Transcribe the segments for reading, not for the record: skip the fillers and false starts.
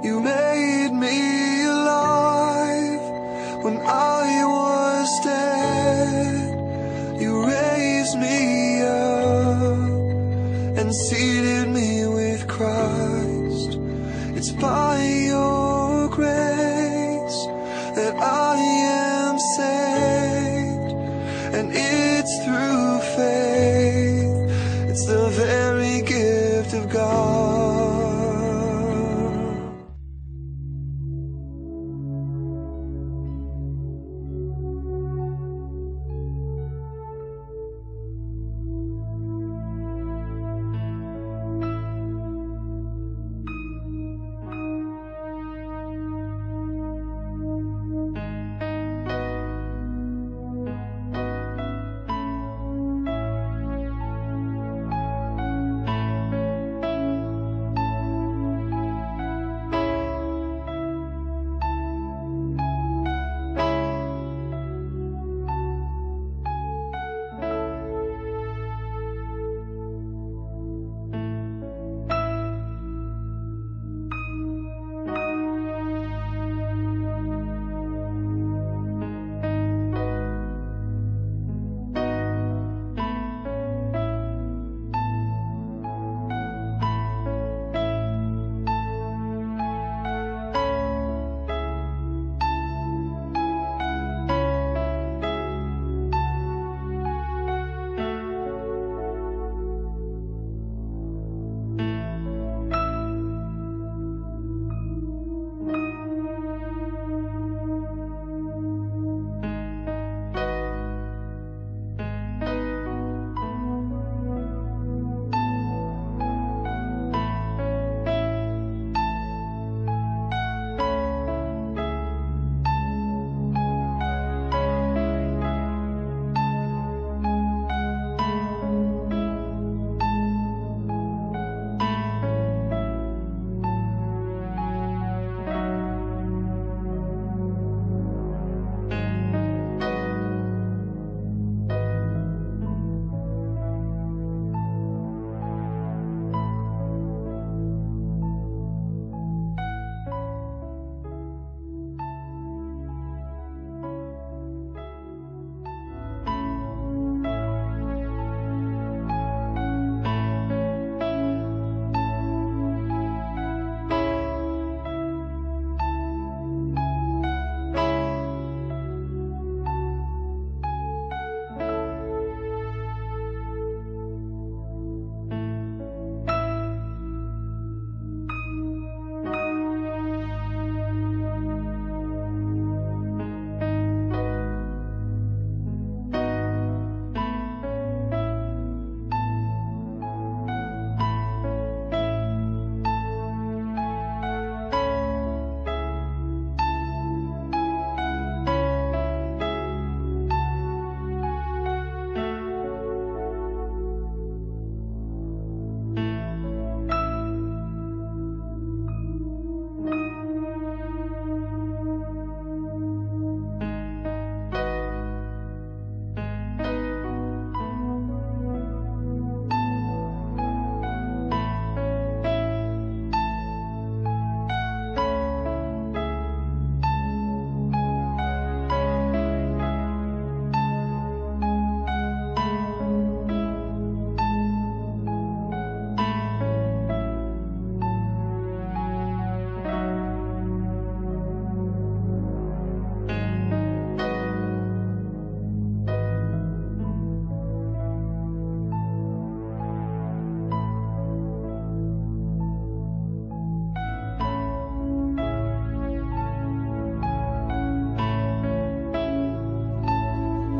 You made me alive when I was dead. You raised me up and seated me with Christ. It's by your grace that I am saved, and it's through faith. It's the very gift of God.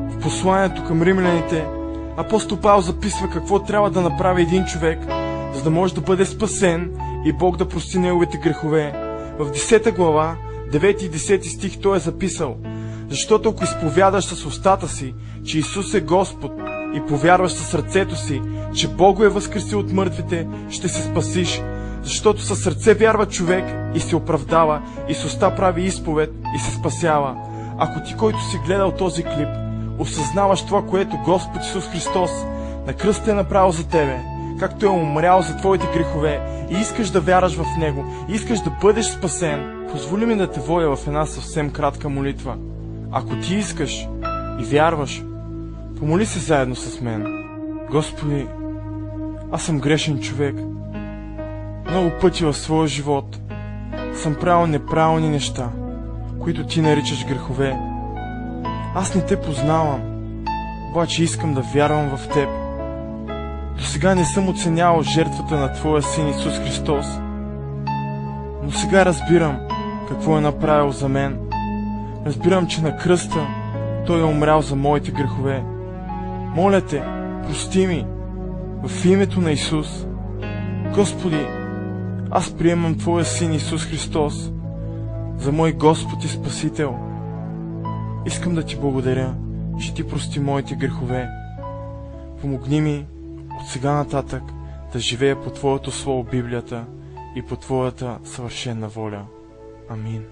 В посланието към римляните апостол Павел записва какво трябва да направи един човек, за да може да бъде спасен и Бог да прости неговите грехове. В 10 глава, 9 и 10 стих той е записал: защото ако изповядаш с устата си, че Исус е Господ, и повярваш със сърцето си, че Бог го е възкресил от мъртвите, ще се спасиш. Защото със сърце вярва човек и се оправдава, и с уста прави изповед и се спасява. Ако ти, който си гледал този клип, осъзнаваш това, което Господ Исус Христос на кръста е направил за тебе, как Той е умрял за твоите грехове и искаш да вярваш в Него, и искаш да бъдеш спасен, позволи ми да те водя в една съвсем кратка молитва. Ако ти искаш и вярваш, помоли се заедно с мен. Господи, аз съм грешен човек. Много пъти в своя живот съм правил неправилни неща, които ти наричаш грехове. Аз не те познавам, обаче искам да вярвам в теб. До сега не съм оценявал жертвата на Твоя Син Исус Христос, но сега разбирам какво е направил за мен. Разбирам, че на кръста Той е умрял за моите грехове. Моля Те, прости ми в името на Исус. Господи, аз приемам Твоя Син Исус Христос за мой Господ и Спасител. Искам да Ти благодаря, че Ти прости моите грехове. Помогни ми от сега нататък да живея по Твоето Слово, Библията, и по Твоята съвършена воля. Амин.